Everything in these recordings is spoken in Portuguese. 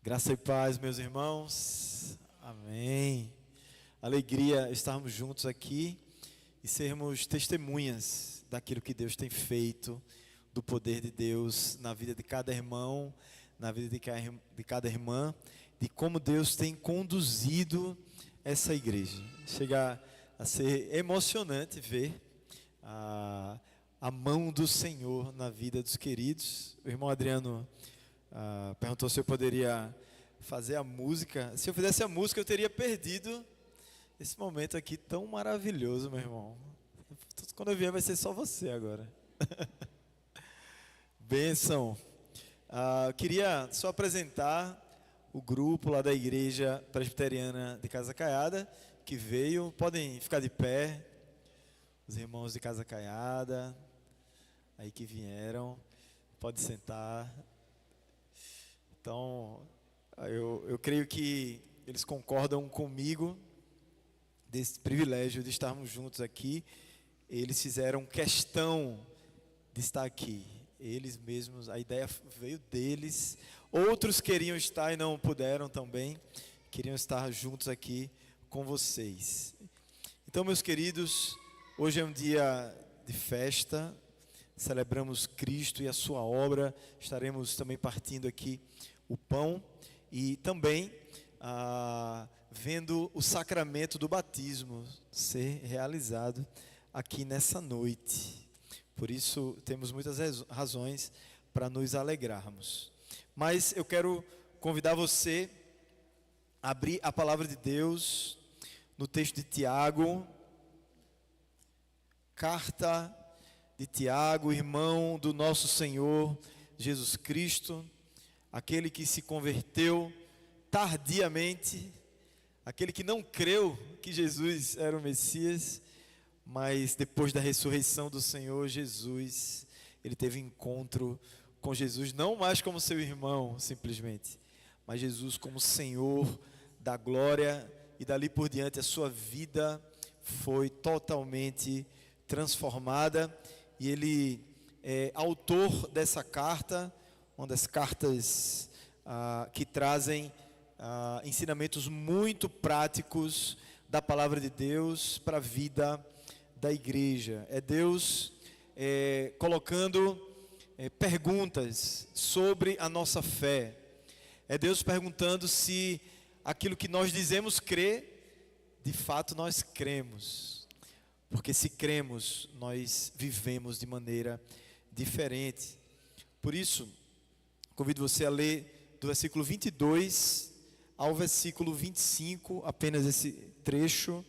Graça e paz, meus irmãos. Amém. Alegria estarmos juntos aqui e sermos testemunhas daquilo que Deus tem feito, do poder de Deus na vida de cada irmão, na vida de cada irmã, de como Deus tem conduzido essa igreja. Chega a ser emocionante ver a mão do Senhor na vida dos queridos. O irmão Adriano perguntou se eu poderia fazer a música. Se eu fizesse a música, eu teria perdido esse momento aqui tão maravilhoso, meu irmão. Quando eu vier, vai ser só você agora. Bênção. Queria só apresentar o grupo lá da Igreja Presbiteriana de Casa Caiada, que veio. Podem ficar de pé. Os irmãos de Casa Caiada, aí que vieram. Pode sentar. Então, eu creio que eles concordam comigo desse privilégio de estarmos juntos aqui. Eles fizeram questão de estar aqui. Eles mesmos, a ideia veio deles. Outros queriam estar e não puderam também. Queriam estar juntos aqui com vocês. Então, meus queridos, hoje é um dia de festa. Celebramos Cristo e a sua obra. Estaremos também partindo aqui o pão e também vendo o sacramento do batismo ser realizado aqui nessa noite. Por isso temos muitas razões para nos alegrarmos. Mas eu quero convidar você a abrir a palavra de Deus no texto de Tiago, carta de Tiago, irmão do nosso Senhor Jesus Cristo, aquele que se converteu tardiamente, aquele que não creu que Jesus era o Messias, mas depois da ressurreição do Senhor Jesus, ele teve encontro com Jesus, não mais como seu irmão, simplesmente, mas Jesus como Senhor da glória, e dali por diante a sua vida foi totalmente transformada, e ele é autor dessa carta, uma das cartas que trazem ensinamentos muito práticos da palavra de Deus para a vida da igreja. É Deus colocando perguntas sobre a nossa fé. É Deus perguntando se aquilo que nós dizemos crer, de fato nós cremos. Porque se cremos, nós vivemos de maneira diferente. Por isso, convido você a ler do versículo 22 ao versículo 25, apenas esse trecho,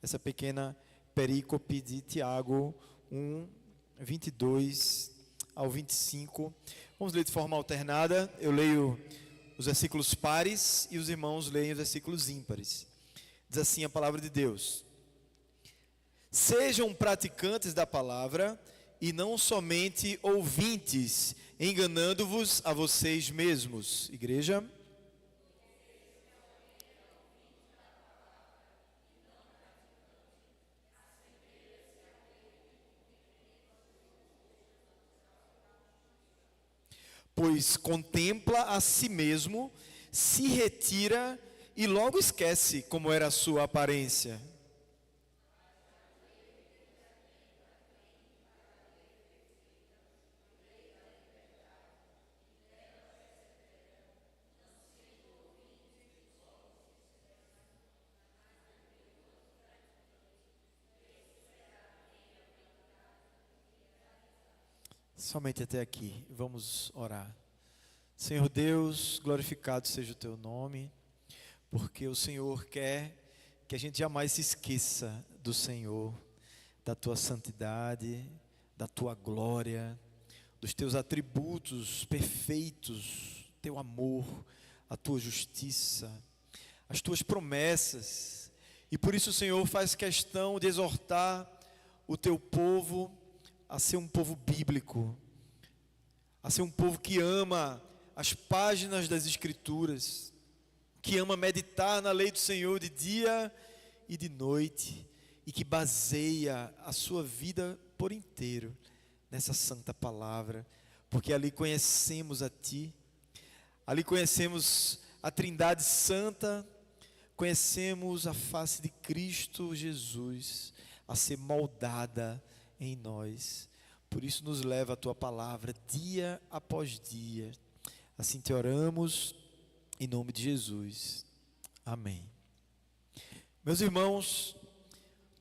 essa pequena perícope de Tiago 1, 22 ao 25. Vamos ler de forma alternada. Eu leio os versículos pares e os irmãos leem os versículos ímpares. Diz assim a palavra de Deus: sejam praticantes da palavra e não somente ouvintes, enganando-vos a vocês mesmos. Igreja. Pois contempla a si mesmo, se retira e logo esquece como era a sua aparência. Somente até aqui, vamos orar. Senhor Deus, glorificado seja o teu nome, porque o Senhor quer que a gente jamais se esqueça do Senhor, da tua santidade, da tua glória, dos teus atributos perfeitos, teu amor, a tua justiça, as tuas promessas. E por isso o Senhor faz questão de exortar o teu povo a ser um povo bíblico, a ser um povo que ama as páginas das Escrituras, que ama meditar na lei do Senhor de dia e de noite, e que baseia a sua vida por inteiro nessa santa palavra, porque ali conhecemos a Ti, ali conhecemos a Trindade Santa, conhecemos a face de Cristo Jesus a ser moldada em nós. Por isso nos leva a tua palavra dia após dia. Assim te oramos em nome de Jesus. Amém. Meus irmãos,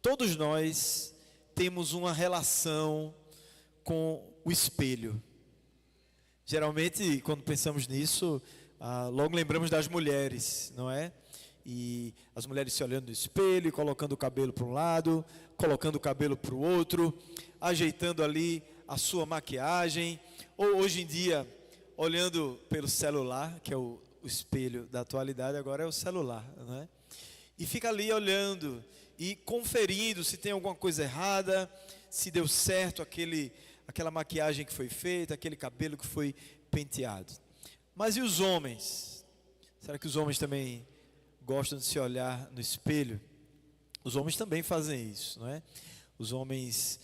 todos nós temos uma relação com o espelho. Geralmente, quando pensamos nisso, logo lembramos das mulheres, não é? E as mulheres se olhando no espelho, e colocando o cabelo para um lado, colocando o cabelo para o outro, ajeitando ali a sua maquiagem, ou hoje em dia, olhando pelo celular, que é o espelho da atualidade, agora é o celular, não é? E fica ali olhando e conferindo se tem alguma coisa errada, se deu certo aquela maquiagem que foi feita, aquele cabelo que foi penteado. Mas e os homens? Será que os homens também gostam de se olhar no espelho? Os homens também fazem isso, não é? Os homens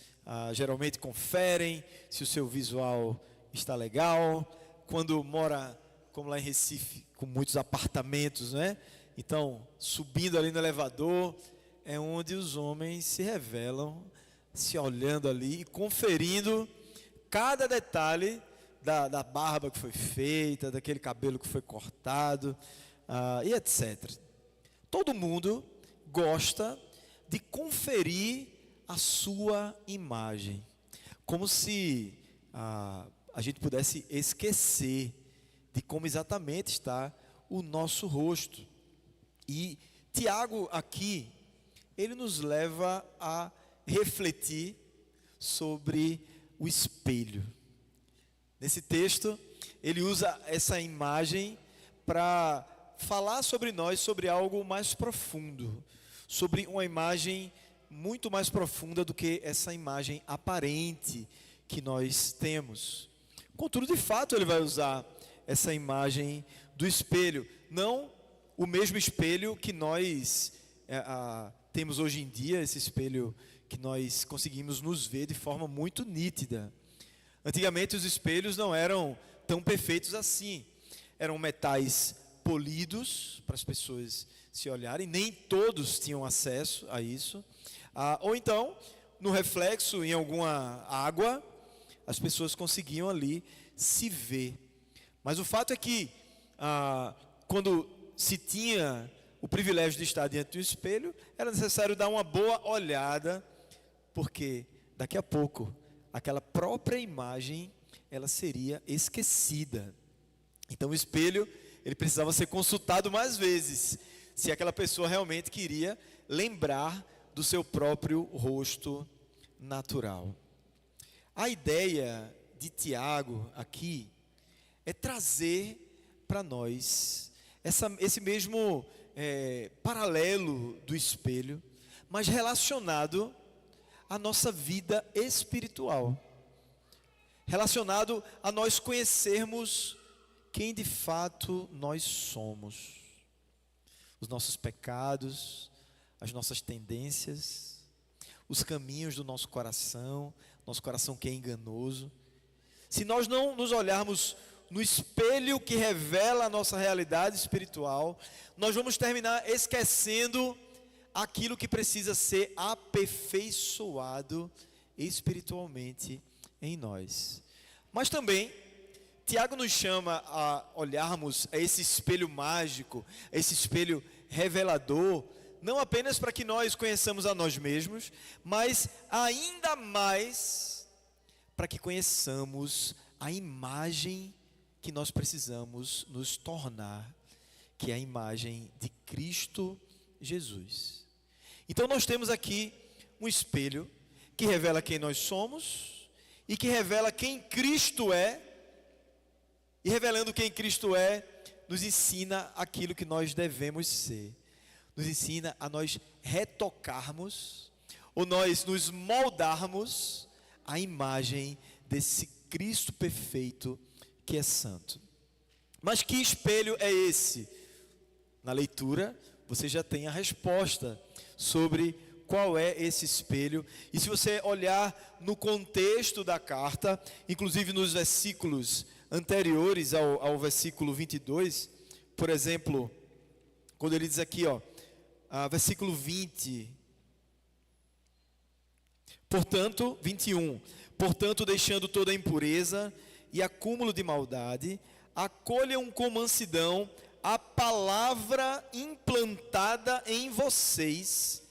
geralmente conferem se o seu visual está legal. Quando mora, como lá em Recife, com muitos apartamentos, não é? Então, subindo ali no elevador, é onde os homens se revelam, se olhando ali e conferindo cada detalhe da barba que foi feita, daquele cabelo que foi cortado, e etc. Todo mundo gosta de conferir a sua imagem, como se a gente pudesse esquecer de como exatamente está o nosso rosto. E Tiago aqui, ele nos leva a refletir sobre o espelho. Nesse texto, ele usa essa imagem para falar sobre nós, sobre algo mais profundo, sobre uma imagem muito mais profunda do que essa imagem aparente que nós temos. Contudo, de fato, ele vai usar essa imagem do espelho, não o mesmo espelho que nós temos hoje em dia, esse espelho que nós conseguimos nos ver de forma muito nítida. Antigamente os espelhos não eram tão perfeitos assim, eram metais polidos para as pessoas se olharem, nem todos tinham acesso a isso, ou então, no reflexo em alguma água, as pessoas conseguiam ali se ver. Mas o fato é que, quando se tinha o privilégio de estar diante do espelho, era necessário dar uma boa olhada, porque daqui a pouco, aquela própria imagem, ela seria esquecida. Então o espelho, ele precisava ser consultado mais vezes, se aquela pessoa realmente queria lembrar do seu próprio rosto natural. A ideia de Tiago aqui é trazer para nós esse mesmo paralelo do espelho, mas relacionado à nossa vida espiritual, relacionado a nós conhecermos quem de fato nós somos, os nossos pecados, as nossas tendências, os caminhos do nosso coração que é enganoso. Se nós não nos olharmos no espelho que revela a nossa realidade espiritual, nós vamos terminar esquecendo aquilo que precisa ser aperfeiçoado espiritualmente em nós. Mas também, Tiago nos chama a olharmos a esse espelho mágico, a esse espelho revelador, não apenas para que nós conheçamos a nós mesmos, mas ainda mais para que conheçamos a imagem que nós precisamos nos tornar, que é a imagem de Cristo Jesus. Então nós temos aqui um espelho que revela quem nós somos e que revela quem Cristo é, e revelando quem Cristo é, nos ensina aquilo que nós devemos ser, nos ensina a nós retocarmos, ou nós nos moldarmos à imagem desse Cristo perfeito que é santo. Mas que espelho é esse? Na leitura, você já tem a resposta sobre qual é esse espelho. E se você olhar no contexto da carta, inclusive nos versículos anteriores ao versículo 22, por exemplo, quando ele diz aqui, versículo 20. Portanto, 21. Portanto, deixando toda a impureza e acúmulo de maldade, acolham com mansidão a palavra implantada em vocês,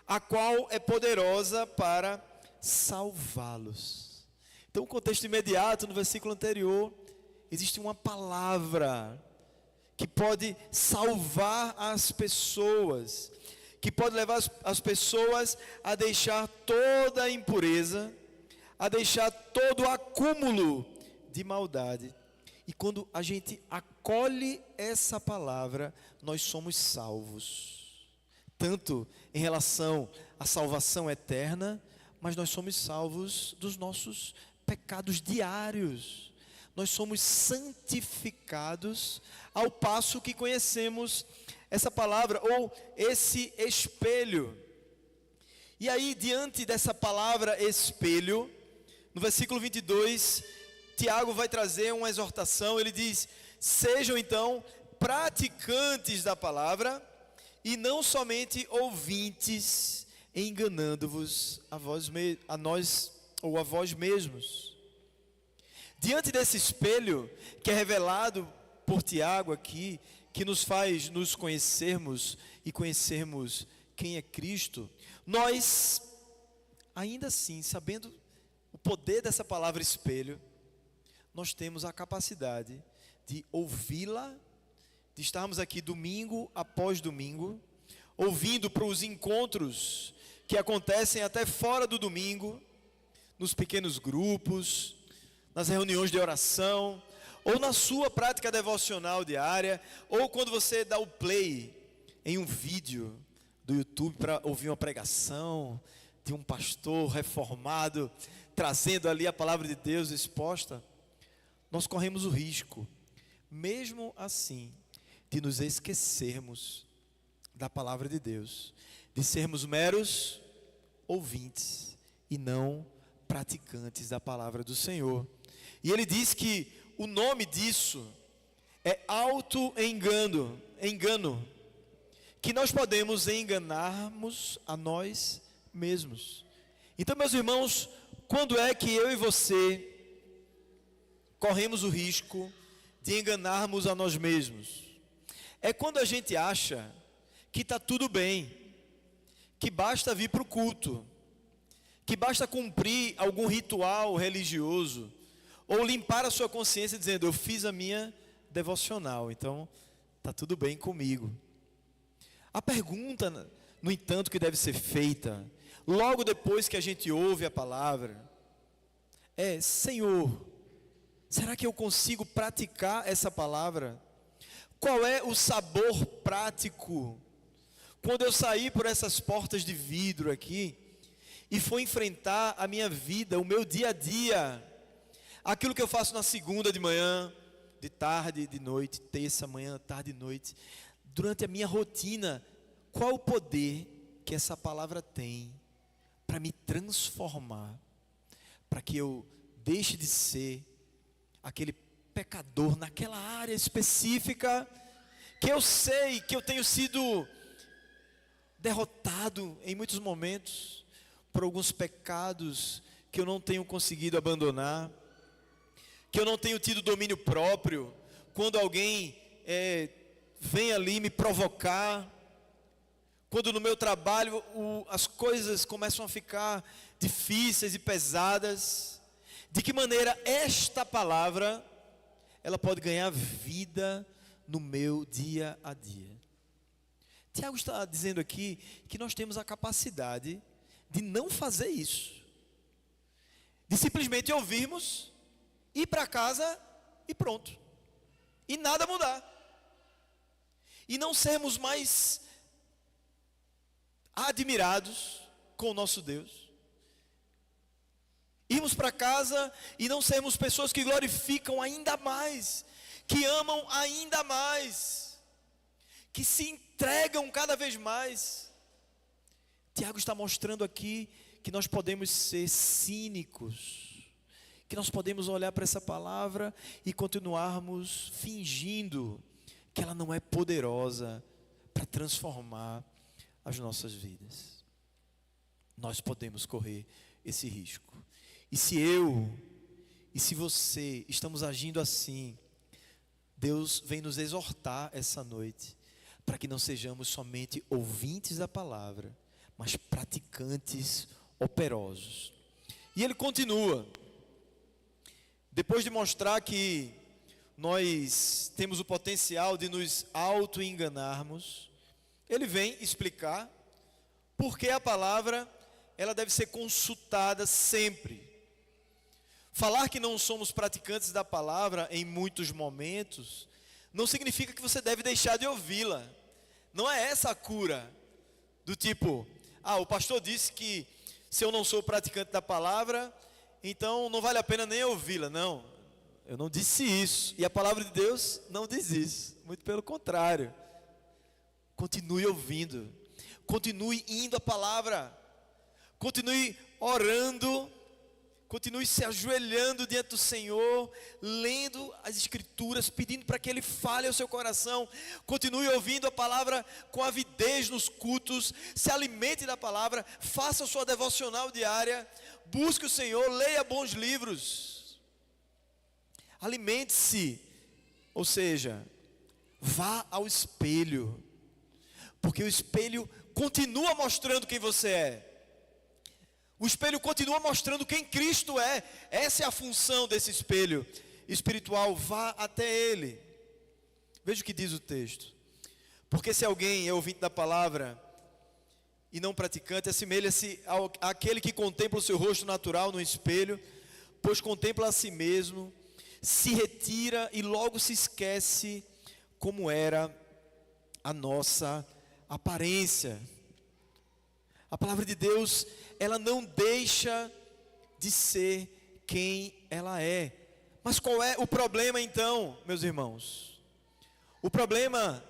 a qual é poderosa para salvá-los. Então, o contexto imediato, no versículo anterior, existe uma palavra que pode salvar as pessoas, que pode levar as pessoas a deixar toda a impureza, a deixar todo o acúmulo de maldade. E quando a gente acolhe essa palavra, nós somos salvos. Tanto em relação à salvação eterna, mas nós somos salvos dos nossos pecados diários. Nós somos santificados ao passo que conhecemos essa palavra, ou esse espelho. E aí, diante dessa palavra espelho, no versículo 22, Tiago vai trazer uma exortação. Ele diz: sejam então praticantes da palavra e não somente ouvintes, enganando-vos a nós ou a vós mesmos. Diante desse espelho que é revelado por Tiago aqui, que nos faz nos conhecermos e conhecermos quem é Cristo, nós, ainda assim, sabendo o poder dessa palavra espelho, nós temos a capacidade de ouvi-la, de estarmos aqui domingo após domingo, ouvindo para os encontros que acontecem até fora do domingo, nos pequenos grupos, nas reuniões de oração, ou na sua prática devocional diária, ou quando você dá o play em um vídeo do YouTube para ouvir uma pregação de um pastor reformado, trazendo ali a palavra de Deus exposta, nós corremos o risco, mesmo assim, de nos esquecermos da palavra de Deus, de sermos meros ouvintes e não praticantes da palavra do Senhor. E ele diz que o nome disso é auto-engano, que nós podemos enganarmos a nós mesmos. Então, meus irmãos, quando é que eu e você corremos o risco de enganarmos a nós mesmos? É quando a gente acha que está tudo bem, que basta vir para o culto, que basta cumprir algum ritual religioso, ou limpar a sua consciência dizendo: eu fiz a minha devocional, então está tudo bem comigo. A pergunta, no entanto, que deve ser feita, logo depois que a gente ouve a palavra, é: Senhor, será que eu consigo praticar essa palavra? Qual é o sabor prático? Quando eu sair por essas portas de vidro aqui, e for enfrentar a minha vida, o meu dia a dia, aquilo que eu faço na segunda de manhã, de tarde, de noite, terça, manhã, tarde e noite, durante a minha rotina, qual o poder que essa palavra tem para me transformar, para que eu deixe de ser aquele pecador naquela área específica, que eu sei que eu tenho sido derrotado em muitos momentos, por alguns pecados que eu não tenho conseguido abandonar, que eu não tenho tido domínio próprio, quando alguém vem ali me provocar, quando no meu trabalho as coisas começam a ficar difíceis e pesadas, de que maneira esta palavra, ela pode ganhar vida no meu dia a dia? Tiago está dizendo aqui que nós temos a capacidade de não fazer isso, de simplesmente ouvirmos, ir para casa e pronto, e nada mudar, e não sermos mais admirados com o nosso Deus, irmos para casa e não sermos pessoas que glorificam ainda mais, que amam ainda mais, que se entregam cada vez mais. Tiago está mostrando aqui que nós podemos ser cínicos, que nós podemos olhar para essa palavra e continuarmos fingindo que ela não é poderosa para transformar as nossas vidas. Nós podemos correr esse risco. E se eu e se você estamos agindo assim, Deus vem nos exortar essa noite para que não sejamos somente ouvintes da palavra, mas praticantes operosos. E ele continua, depois de mostrar que nós temos o potencial de nos auto-enganarmos, ele vem explicar por que a palavra ela deve ser consultada sempre. Falar que não somos praticantes da palavra em muitos momentos não significa que você deve deixar de ouvi-la. Não é essa a cura, do tipo, o pastor disse que se eu não sou praticante da palavra, então não vale a pena nem ouvi-la. Não, eu não disse isso. E a palavra de Deus não diz isso. Muito pelo contrário. Continue ouvindo. Continue indo à palavra. Continue orando. Continue se ajoelhando diante do Senhor, lendo as Escrituras, pedindo para que Ele fale ao seu coração. Continue ouvindo a palavra com avidez nos cultos, se alimente da palavra, faça a sua devocional diária, busque o Senhor, leia bons livros. Alimente-se, ou seja, vá ao espelho, porque o espelho continua mostrando quem você é. O espelho continua mostrando quem Cristo é. Essa é a função desse espelho espiritual. Vá até Ele. Veja o que diz o texto. Porque se alguém é ouvinte da palavra e não praticante, assemelha-se àquele que contempla o seu rosto natural no espelho, pois contempla a si mesmo, se retira e logo se esquece como era a nossa aparência. A palavra de Deus, ela não deixa de ser quem ela é. Mas qual é o problema então, meus irmãos? O problema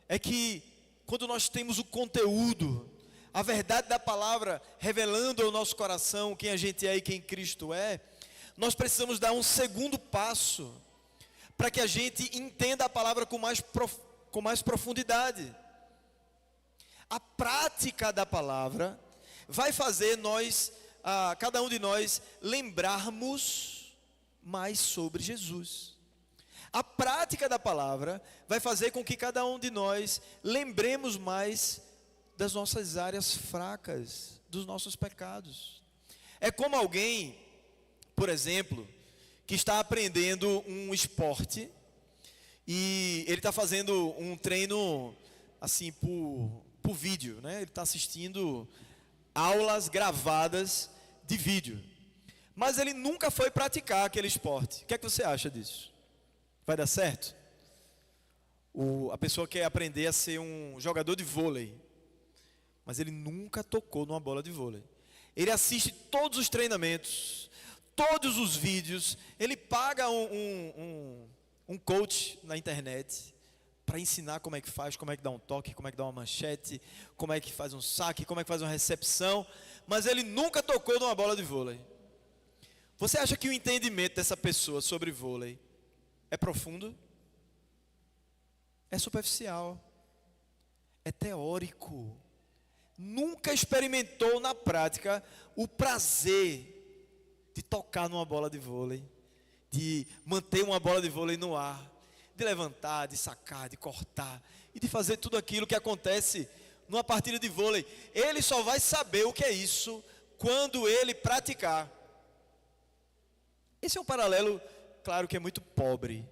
é que quando nós temos o conteúdo, a verdade da palavra revelando ao nosso coração quem a gente é e quem Cristo é, nós precisamos dar um segundo passo para que a gente entenda a palavra com mais profundidade. A prática da palavra vai fazer cada um de nós, lembrarmos mais sobre Jesus. A prática da palavra vai fazer com que cada um de nós lembremos mais das nossas áreas fracas, dos nossos pecados. É como alguém, por exemplo, que está aprendendo um esporte e ele está fazendo um treino assim por vídeo, né? Ele está assistindo aulas gravadas de vídeo, mas ele nunca foi praticar aquele esporte. O que é que você acha disso? Vai dar certo? A pessoa quer aprender a ser um jogador de vôlei, mas ele nunca tocou numa bola de vôlei. Ele assiste todos os treinamentos, todos os vídeos, ele paga um coach na internet para ensinar como é que faz, como é que dá um toque, como é que dá uma manchete, como é que faz um saque, como é que faz uma recepção, mas ele nunca tocou numa bola de vôlei. Você acha que o entendimento dessa pessoa sobre vôlei é profundo? É superficial, é teórico. Nunca experimentou na prática o prazer de tocar numa bola de vôlei, de manter uma bola de vôlei no ar, de levantar, de sacar, de cortar e de fazer tudo aquilo que acontece numa partida de vôlei. Ele só vai saber o que é isso quando ele praticar. Esse é um paralelo, claro que é muito pobre,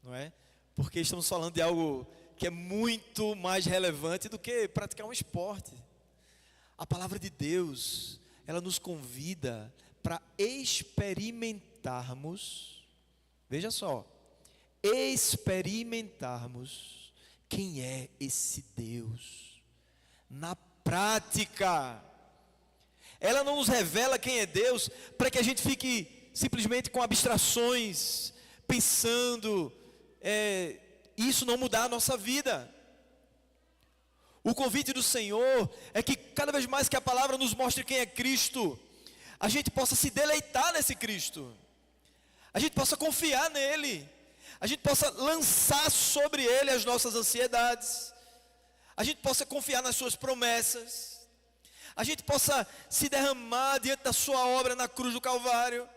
não é? Porque estamos falando de algo que é muito mais relevante do que praticar um esporte. A palavra de Deus, ela nos convida para experimentarmos, veja só, experimentarmos quem é esse Deus na prática. Ela não nos revela quem é Deus para que a gente fique simplesmente com abstrações, pensando isso não mudar a nossa vida. O convite do Senhor é que cada vez mais que a palavra nos mostre quem é Cristo, a gente possa se deleitar nesse Cristo, a gente possa confiar nele, a gente possa lançar sobre Ele as nossas ansiedades, a gente possa confiar nas suas promessas, a gente possa se derramar diante da sua obra na cruz do Calvário,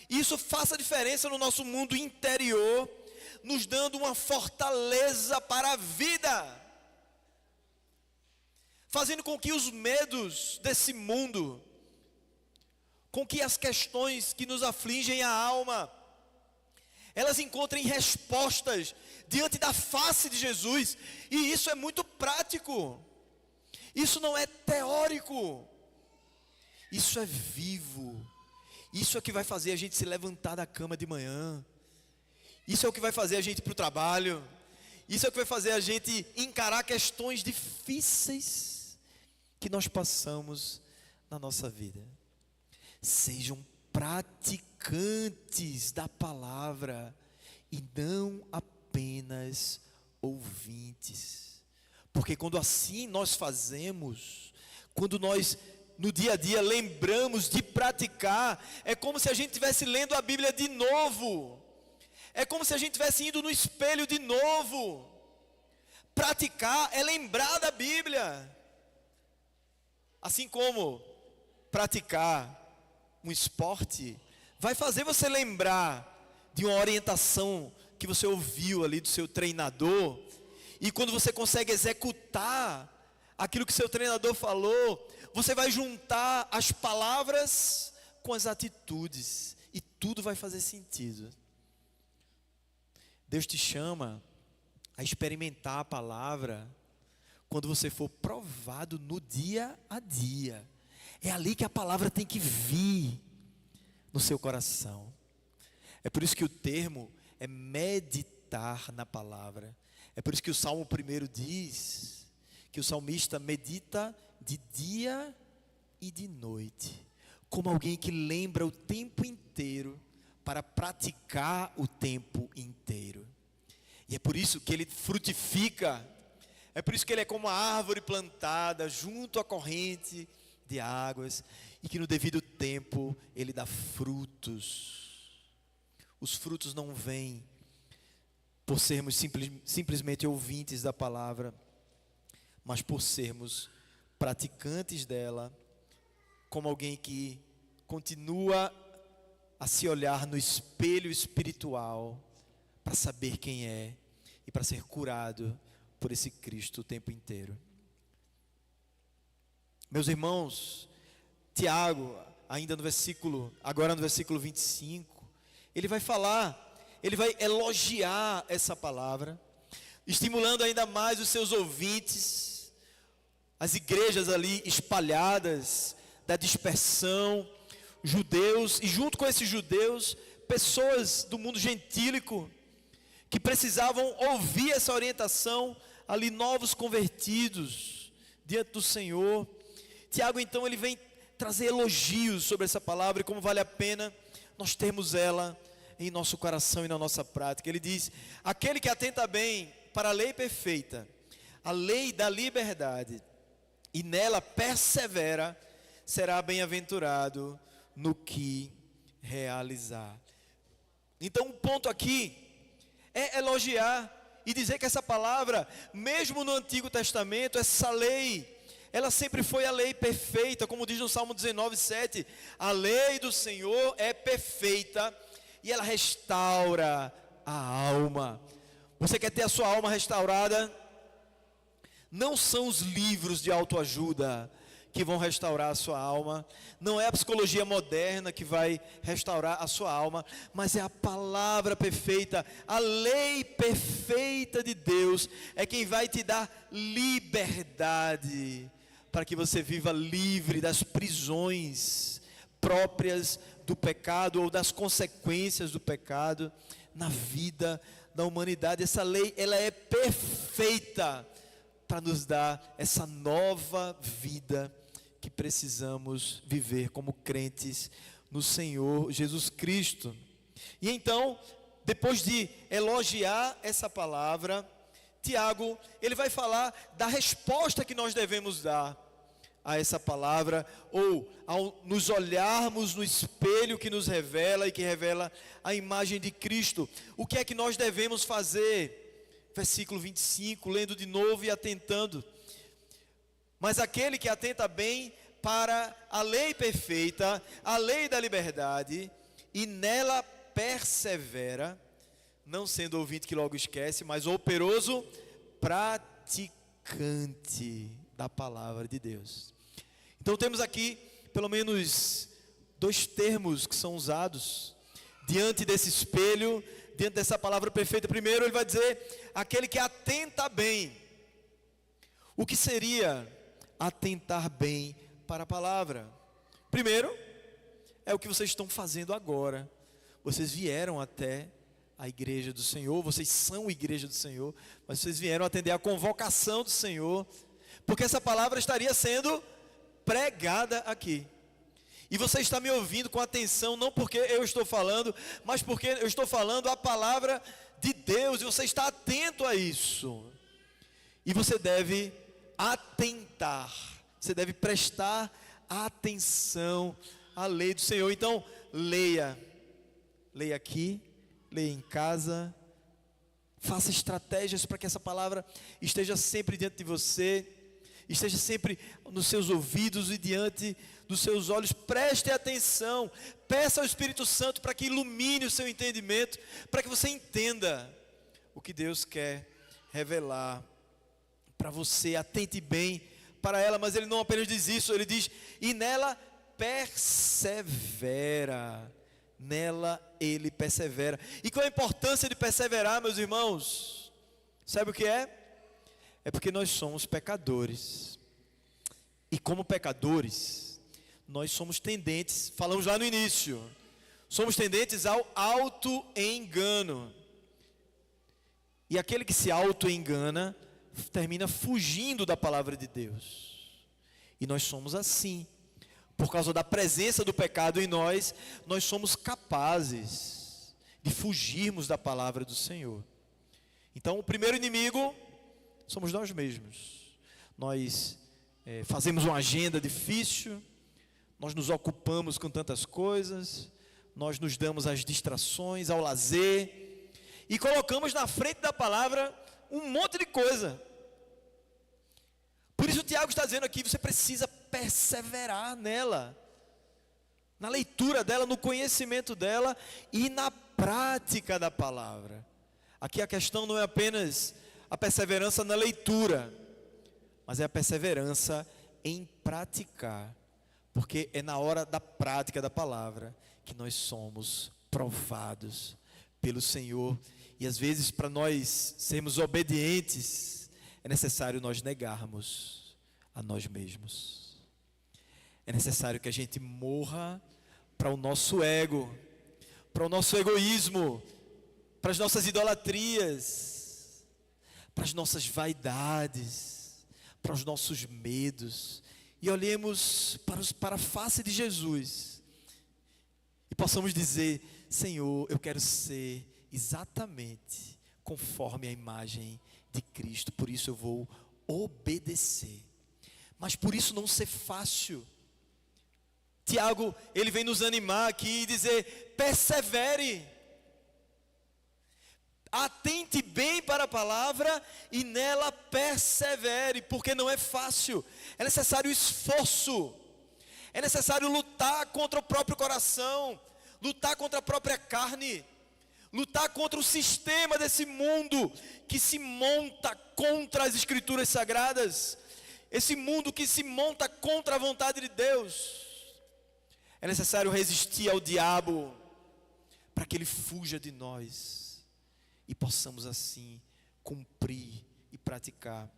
e isso faça diferença no nosso mundo interior, nos dando uma fortaleza para a vida, fazendo com que os medos desse mundo, com que as questões que nos afligem a alma, elas encontrem respostas diante da face de Jesus. E isso é muito prático, isso não é teórico, isso é vivo. Isso é o que vai fazer a gente se levantar da cama de manhã, isso é o que vai fazer a gente ir para o trabalho, isso é o que vai fazer a gente encarar questões difíceis que nós passamos na nossa vida. Sejam praticantes da palavra e não apenas ouvintes, porque quando assim nós fazemos, quando nós no dia a dia lembramos de praticar, é como se a gente estivesse lendo a Bíblia de novo, é como se a gente estivesse indo no espelho de novo. Praticar é lembrar da Bíblia, assim como praticar um esporte vai fazer você lembrar de uma orientação que você ouviu ali do seu treinador, e quando você consegue executar aquilo que seu treinador falou, você vai juntar as palavras com as atitudes, e tudo vai fazer sentido. Deus te chama a experimentar a palavra quando você for provado no dia a dia. É ali que a palavra tem que vir no seu coração. É por isso que o termo é meditar na palavra. É por isso que o Salmo 1 diz que o salmista medita de dia e de noite, como alguém que lembra o tempo inteiro para praticar o tempo inteiro. E é por isso que ele frutifica, é por isso que ele é como a árvore plantada junto à corrente de águas, e que no devido tempo ele dá frutos. Os frutos não vêm por sermos simplesmente ouvintes da palavra, mas por sermos praticantes dela, como alguém que continua a se olhar no espelho espiritual para saber quem é e para ser curado por esse Cristo o tempo inteiro. Meus irmãos, Tiago, agora no versículo 25, ele vai elogiar essa palavra, estimulando ainda mais os seus ouvintes, as igrejas ali espalhadas, da dispersão, judeus, e junto com esses judeus, pessoas do mundo gentílico, que precisavam ouvir essa orientação, ali novos convertidos diante do Senhor. Tiago então ele vem trazer elogios sobre essa palavra e como vale a pena nós termos ela em nosso coração e na nossa prática. Ele diz: aquele que atenta bem para a lei perfeita, a lei da liberdade, e nela persevera, será bem-aventurado no que realizar. Então o ponto aqui é elogiar e dizer que essa palavra, mesmo no Antigo Testamento, essa lei, ela sempre foi a lei perfeita, como diz no Salmo 19:7, a lei do Senhor é perfeita e ela restaura a alma. Você quer ter a sua alma restaurada? Não são os livros de autoajuda que vão restaurar a sua alma, não é a psicologia moderna que vai restaurar a sua alma, mas é a palavra perfeita, a lei perfeita de Deus, é quem vai te dar liberdade, para que você viva livre das prisões próprias do pecado, ou das consequências do pecado, na vida da humanidade. Essa lei, ela é perfeita, para nos dar essa nova vida, que precisamos viver como crentes no Senhor Jesus Cristo. E então, depois de elogiar essa palavra, Tiago, ele vai falar da resposta que nós devemos dar a essa palavra, ou ao nos olharmos no espelho que nos revela e que revela a imagem de Cristo, o que é que nós devemos fazer? Versículo 25, lendo de novo e atentando. Mas aquele que atenta bem para a lei perfeita, a lei da liberdade, e nela persevera, não sendo ouvinte que logo esquece, mas operoso praticante da palavra de Deus. Então temos aqui pelo menos 2 termos que são usados diante desse espelho, diante dessa palavra perfeita. Primeiro ele vai dizer, aquele que atenta bem. O que seria atentar bem para a palavra? Primeiro, é o que vocês estão fazendo agora. Vocês vieram até a igreja do Senhor, vocês são igreja do Senhor, mas vocês vieram atender a convocação do Senhor, porque essa palavra estaria sendo pregada aqui. E você está me ouvindo com atenção, não porque eu estou falando, mas porque eu estou falando a palavra de Deus, e você está atento a isso. E você deve atentar, você deve prestar atenção à lei do Senhor. Então, leia aqui, leia em casa, faça estratégias para que essa palavra esteja sempre diante de você, esteja sempre nos seus ouvidos e diante dos seus olhos. Preste atenção, peça ao Espírito Santo para que ilumine o seu entendimento, para que você entenda o que Deus quer revelar para você. Atente bem para ela, mas ele não apenas diz isso, ele diz, e nela persevera. Nela ele persevera. E qual a importância de perseverar, meus irmãos? Sabe o que é? É porque nós somos pecadores. E como pecadores, nós somos tendentes, falamos lá no início, somos tendentes ao auto-engano. E aquele que se auto-engana, termina fugindo da palavra de Deus. E nós somos assim. Por causa da presença do pecado em nós, nós somos capazes de fugirmos da palavra do Senhor. Então, o primeiro inimigo somos nós mesmos. Nós fazemos uma agenda difícil, nós nos ocupamos com tantas coisas, nós nos damos às distrações, ao lazer, e colocamos na frente da palavra um monte de coisa. Por isso o Tiago está dizendo aqui, você precisa perseverar nela, na leitura dela, no conhecimento dela e na prática da palavra. Aqui a questão não é apenas a perseverança na leitura, mas é a perseverança em praticar, porque é na hora da prática da palavra que nós somos provados pelo Senhor. E às vezes, para nós sermos obedientes, é necessário nós negarmos a nós mesmos. É necessário que a gente morra para o nosso ego, para o nosso egoísmo, para as nossas idolatrias, para as nossas vaidades, para os nossos medos, e olhemos para a face de Jesus e possamos dizer: Senhor, eu quero ser exatamente conforme a imagem de Cristo, por isso eu vou obedecer. Mas por isso não ser fácil. Tiago, ele vem nos animar aqui e dizer: persevere, atente bem para a palavra e nela persevere, porque não é fácil, é necessário esforço, é necessário lutar contra o próprio coração, lutar contra a própria carne, lutar contra o sistema desse mundo que se monta contra as escrituras sagradas, esse mundo que se monta contra a vontade de Deus. É necessário resistir ao diabo para que ele fuja de nós e possamos assim cumprir e praticar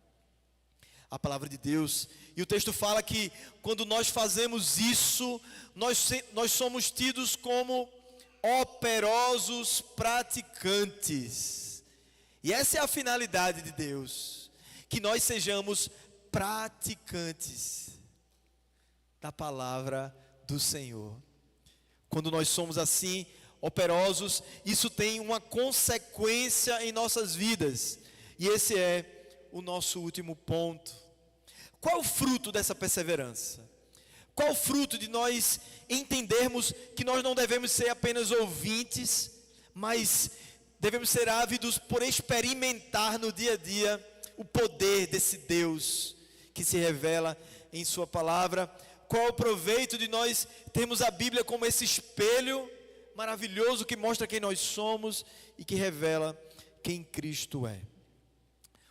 a palavra de Deus. E o texto fala que quando nós fazemos isso, nós somos tidos como operosos praticantes. E essa é a finalidade de Deus, que nós sejamos praticantes da palavra do Senhor. Quando nós somos assim, operosos, isso tem uma consequência em nossas vidas. E esse é o nosso último ponto. Qual é o fruto dessa perseverança? Qual o fruto de nós entendermos que nós não devemos ser apenas ouvintes, mas devemos ser ávidos por experimentar no dia a dia o poder desse Deus que se revela em sua palavra? Qual é o proveito de nós termos a Bíblia como esse espelho maravilhoso que mostra quem nós somos e que revela quem Cristo é?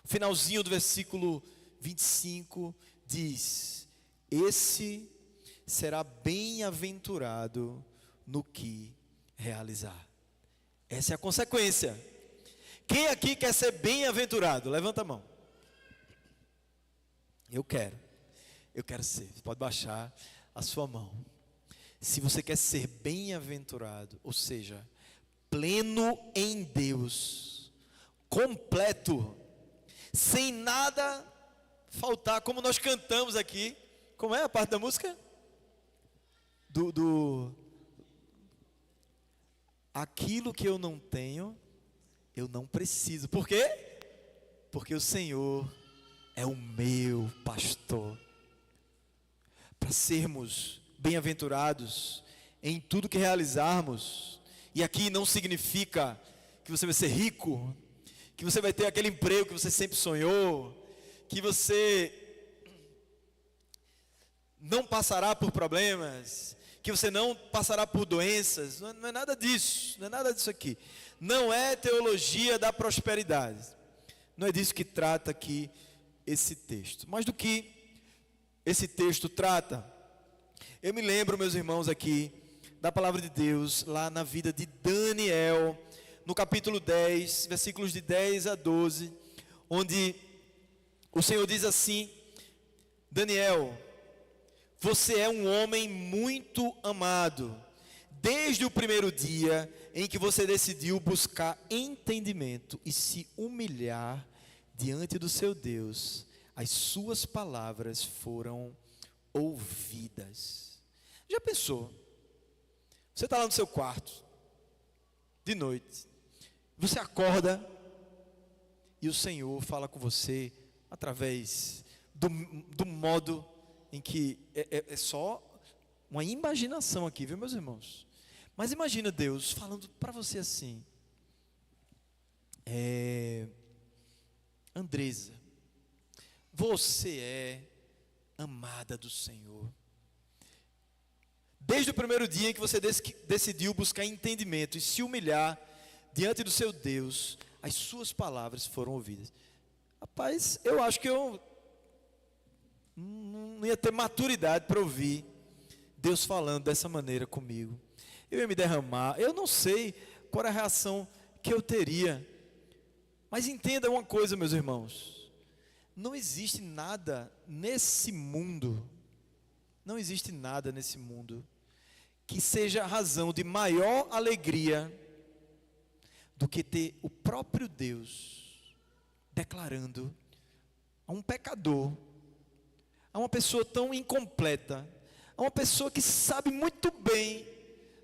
O finalzinho do versículo 25 diz: esse será bem-aventurado no que realizar. Essa é a consequência. Quem aqui quer ser bem-aventurado? Levanta a mão. Eu quero ser. Você pode baixar a sua mão. Se você quer ser bem-aventurado, ou seja, pleno em Deus, completo, sem nada faltar, como nós cantamos aqui. Como é a parte da música? Aquilo que eu não tenho, eu não preciso. Por quê? Porque o Senhor é o meu pastor. Para sermos bem-aventurados em tudo que realizarmos, e aqui não significa que você vai ser rico, que você vai ter aquele emprego que você sempre sonhou, que você não passará por problemas, que você não passará por doenças. Não é nada disso, não é nada disso aqui. Não é teologia da prosperidade. Não é disso que trata aqui esse texto. Mas do que esse texto trata, eu me lembro, meus irmãos, aqui, da palavra de Deus, lá na vida de Daniel, no capítulo 10, versículos de 10 a 12, onde o Senhor diz assim: Daniel, você é um homem muito amado, desde o primeiro dia em que você decidiu buscar entendimento e se humilhar diante do seu Deus, as suas palavras foram ouvidas. Já pensou? Você está lá no seu quarto, de noite, você acorda e o Senhor fala com você através do modo em que é só uma imaginação aqui, viu, meus irmãos? Mas imagina Deus falando para você assim: Andresa, você é amada do Senhor. Desde o primeiro dia em que você decidiu buscar entendimento e se humilhar diante do seu Deus, as suas palavras foram ouvidas. Rapaz, eu acho que eu não ia ter maturidade para ouvir Deus falando dessa maneira comigo. Eu ia me derramar. Eu não sei qual era a reação que eu teria. Mas entenda uma coisa, meus irmãos: não existe nada nesse mundo, não existe nada nesse mundo que seja razão de maior alegria do que ter o próprio Deus declarando a um pecador, a uma pessoa tão incompleta, a uma pessoa que sabe muito bem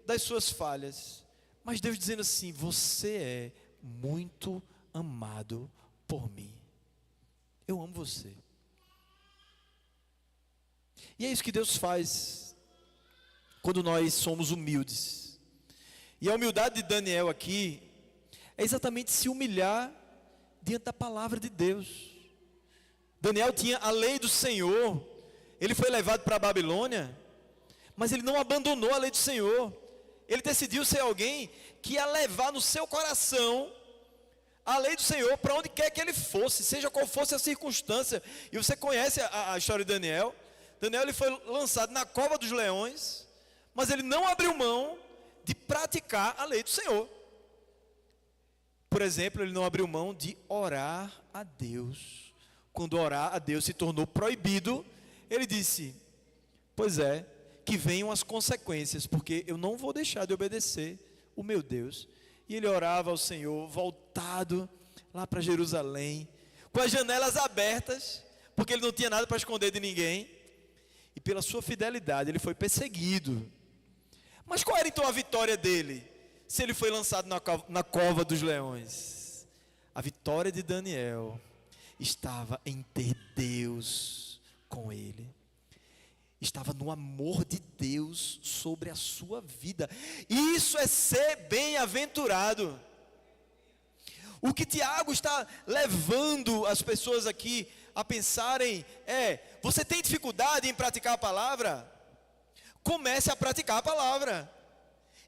das suas falhas, mas Deus dizendo assim: você é muito amado por mim, eu amo você. E é isso que Deus faz quando nós somos humildes. E a humildade de Daniel aqui é exatamente se humilhar diante da palavra de Deus. Daniel tinha a lei do Senhor. Ele foi levado para a Babilônia, mas ele não abandonou a lei do Senhor. Ele decidiu ser alguém que ia levar no seu coração a lei do Senhor para onde quer que ele fosse, seja qual fosse a circunstância. E você conhece a história de Daniel. Daniel, ele foi lançado na cova dos leões, mas ele não abriu mão de praticar a lei do Senhor. Por exemplo, ele não abriu mão de orar a Deus. Quando orar a Deus se tornou proibido, ele disse: pois é, que venham as consequências, porque eu não vou deixar de obedecer o meu Deus. E ele orava ao Senhor, voltado lá para Jerusalém, com as janelas abertas, porque ele não tinha nada para esconder de ninguém. E pela sua fidelidade ele foi perseguido. Mas qual era então a vitória dele, se ele foi lançado na cova dos leões? A vitória de Daniel estava em ter Deus com Ele. Estava no amor de Deus sobre a sua vida. Isso é ser bem-aventurado. O que Tiago está levando as pessoas aqui a pensarem você tem dificuldade em praticar a palavra? Comece a praticar a palavra.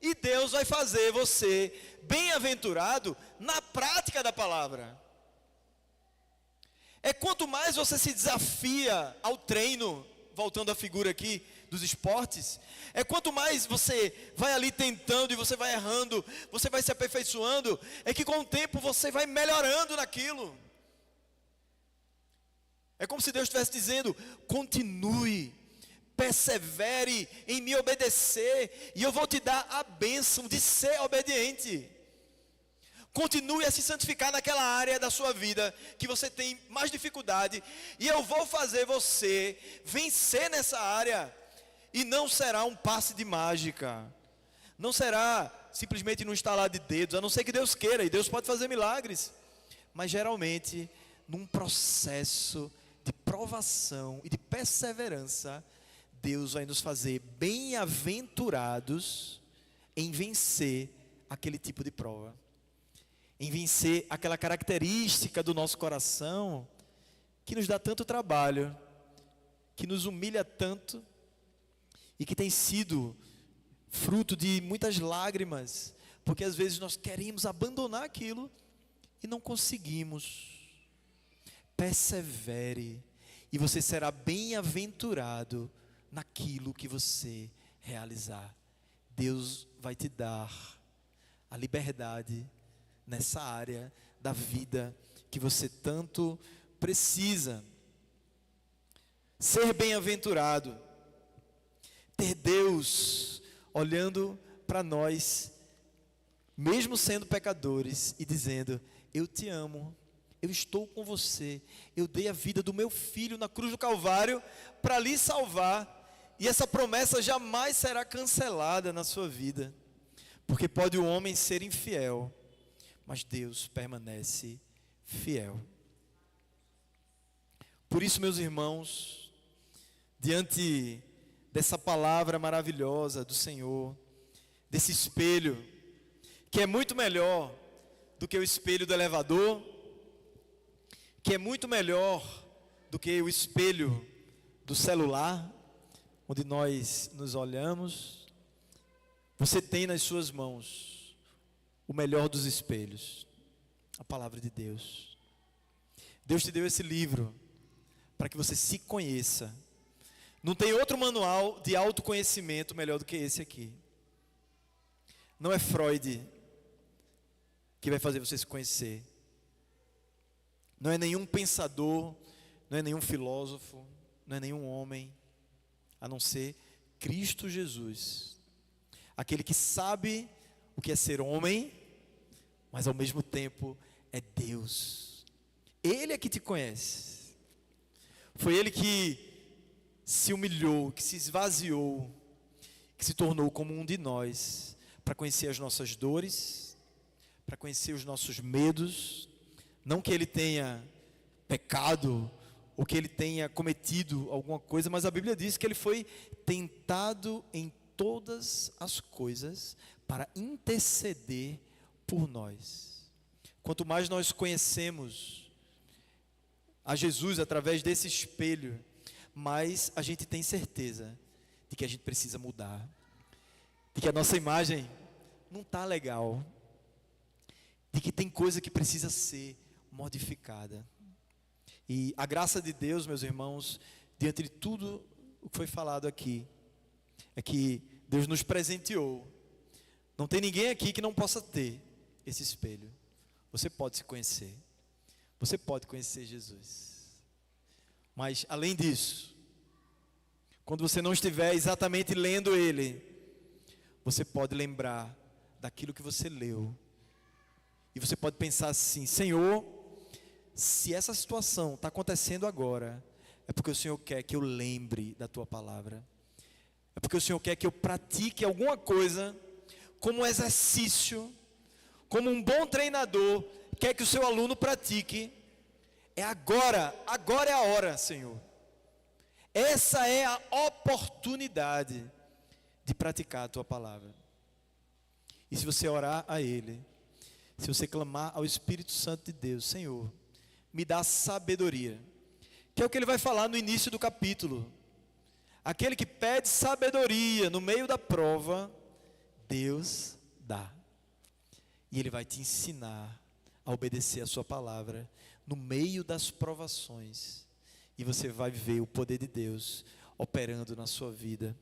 E Deus vai fazer você bem-aventurado na prática da palavra. Quanto mais você se desafia ao treino, voltando à figura aqui dos esportes, quanto mais você vai ali tentando e você vai errando, você vai se aperfeiçoando, que com o tempo você vai melhorando naquilo. É como se Deus estivesse dizendo: continue, persevere em me obedecer, e eu vou te dar a bênção de ser obediente. Continue a se santificar naquela área da sua vida que você tem mais dificuldade, e eu vou fazer você vencer nessa área. E não será um passe de mágica, não será simplesmente num estalar de dedos, a não ser que Deus queira, e Deus pode fazer milagres, mas geralmente num processo de provação e de perseverança, Deus vai nos fazer bem-aventurados em vencer aquele tipo de prova, em vencer aquela característica do nosso coração que nos dá tanto trabalho, que nos humilha tanto e que tem sido fruto de muitas lágrimas, porque às vezes nós queremos abandonar aquilo e não conseguimos. Persevere e você será bem-aventurado naquilo que você realizar. Deus vai te dar a liberdade nessa área da vida que você tanto precisa. Ser bem-aventurado, ter Deus olhando para nós, mesmo sendo pecadores, e dizendo: eu te amo, eu estou com você, eu dei a vida do meu filho na cruz do Calvário para lhe salvar, e essa promessa jamais será cancelada na sua vida, porque pode o homem ser infiel, mas Deus permanece fiel. Por isso, meus irmãos, diante dessa palavra maravilhosa do Senhor, desse espelho, que é muito melhor do que o espelho do elevador, que é muito melhor do que o espelho do celular, onde nós nos olhamos, você tem nas suas mãos o melhor dos espelhos, a palavra de Deus. Deus te deu esse livro para que você se conheça. Não tem outro manual de autoconhecimento melhor do que esse aqui. Não é Freud que vai fazer você se conhecer. Não é nenhum pensador, não é nenhum filósofo, não é nenhum homem, a não ser Cristo Jesus. Aquele que sabe o que é ser homem, mas ao mesmo tempo é Deus. Ele é que te conhece. Foi Ele que se humilhou, que se esvaziou, que se tornou como um de nós, para conhecer as nossas dores, para conhecer os nossos medos. Não que Ele tenha pecado, ou que Ele tenha cometido alguma coisa, mas a Bíblia diz que Ele foi tentado em todas as coisas para interceder por nós. Quanto mais nós conhecemos a Jesus através desse espelho, mais a gente tem certeza de que a gente precisa mudar, de que a nossa imagem não está legal, de que tem coisa que precisa ser modificada. E a graça de Deus, meus irmãos, diante de tudo o que foi falado aqui, é que Deus nos presenteou. Não tem ninguém aqui que não possa ter esse espelho. Você pode se conhecer, você pode conhecer Jesus. Mas além disso, quando você não estiver exatamente lendo ele, você pode lembrar daquilo que você leu. E você pode pensar assim: Senhor, se essa situação está acontecendo agora, é porque o Senhor quer que eu lembre da tua palavra. É porque o Senhor quer que eu pratique alguma coisa como um exercício, como um bom treinador quer que o seu aluno pratique. É agora, agora é a hora, Senhor. Essa é a oportunidade de praticar a tua palavra. E se você orar a Ele, se você clamar ao Espírito Santo de Deus, Senhor, me dá sabedoria, que é o que ele vai falar no início do capítulo. Aquele que pede sabedoria no meio da prova, Deus dá. E Ele vai te ensinar a obedecer a sua palavra no meio das provações. E você vai ver o poder de Deus operando na sua vida.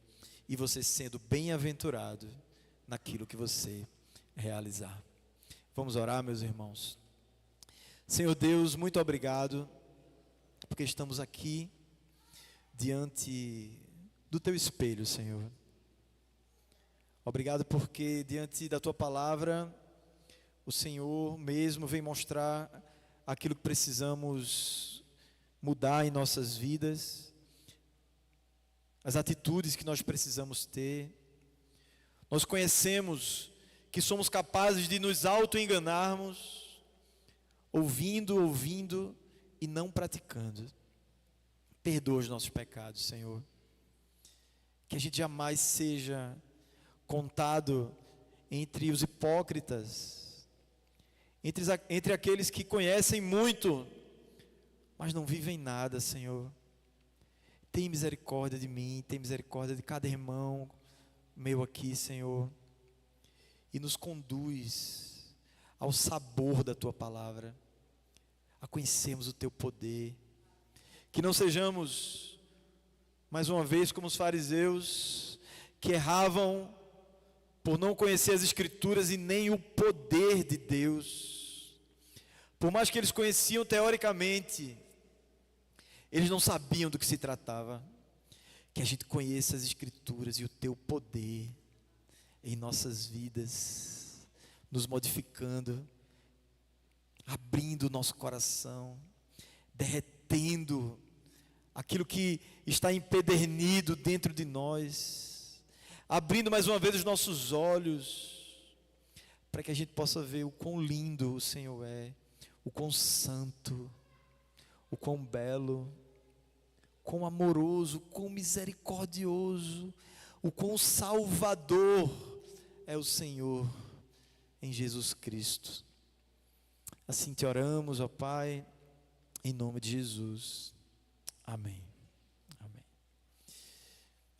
E você sendo bem-aventurado naquilo que você realizar. Vamos orar, meus irmãos. Senhor Deus, muito obrigado, porque estamos aqui diante do Teu espelho, Senhor. Obrigado porque diante da Tua palavra, o Senhor mesmo vem mostrar aquilo que precisamos mudar em nossas vidas, as atitudes que nós precisamos ter. Nós conhecemos que somos capazes de nos auto-enganarmos, ouvindo e não praticando. Perdoa os nossos pecados, Senhor. Que a gente jamais seja contado entre os hipócritas, entre aqueles que conhecem muito, mas não vivem nada, Senhor. Tem misericórdia de mim, tem misericórdia de cada irmão meu aqui, Senhor. E nos conduz ao sabor da Tua palavra, a conhecermos o Teu poder. Que não sejamos, mais uma vez, como os fariseus, que erravam por não conhecer as Escrituras e nem o poder de Deus. Por mais que eles conheciam teoricamente, eles não sabiam do que se tratava. Que a gente conheça as Escrituras e o Teu poder em nossas vidas, nos modificando, abrindo o nosso coração, derretendo aquilo que está empedernido dentro de nós, abrindo mais uma vez os nossos olhos, para que a gente possa ver o quão lindo o Senhor é, o quão santo, o quão belo, quão amoroso, o quão misericordioso, o quão salvador é o Senhor em Jesus Cristo. Assim te oramos, ó Pai, em nome de Jesus. Amém.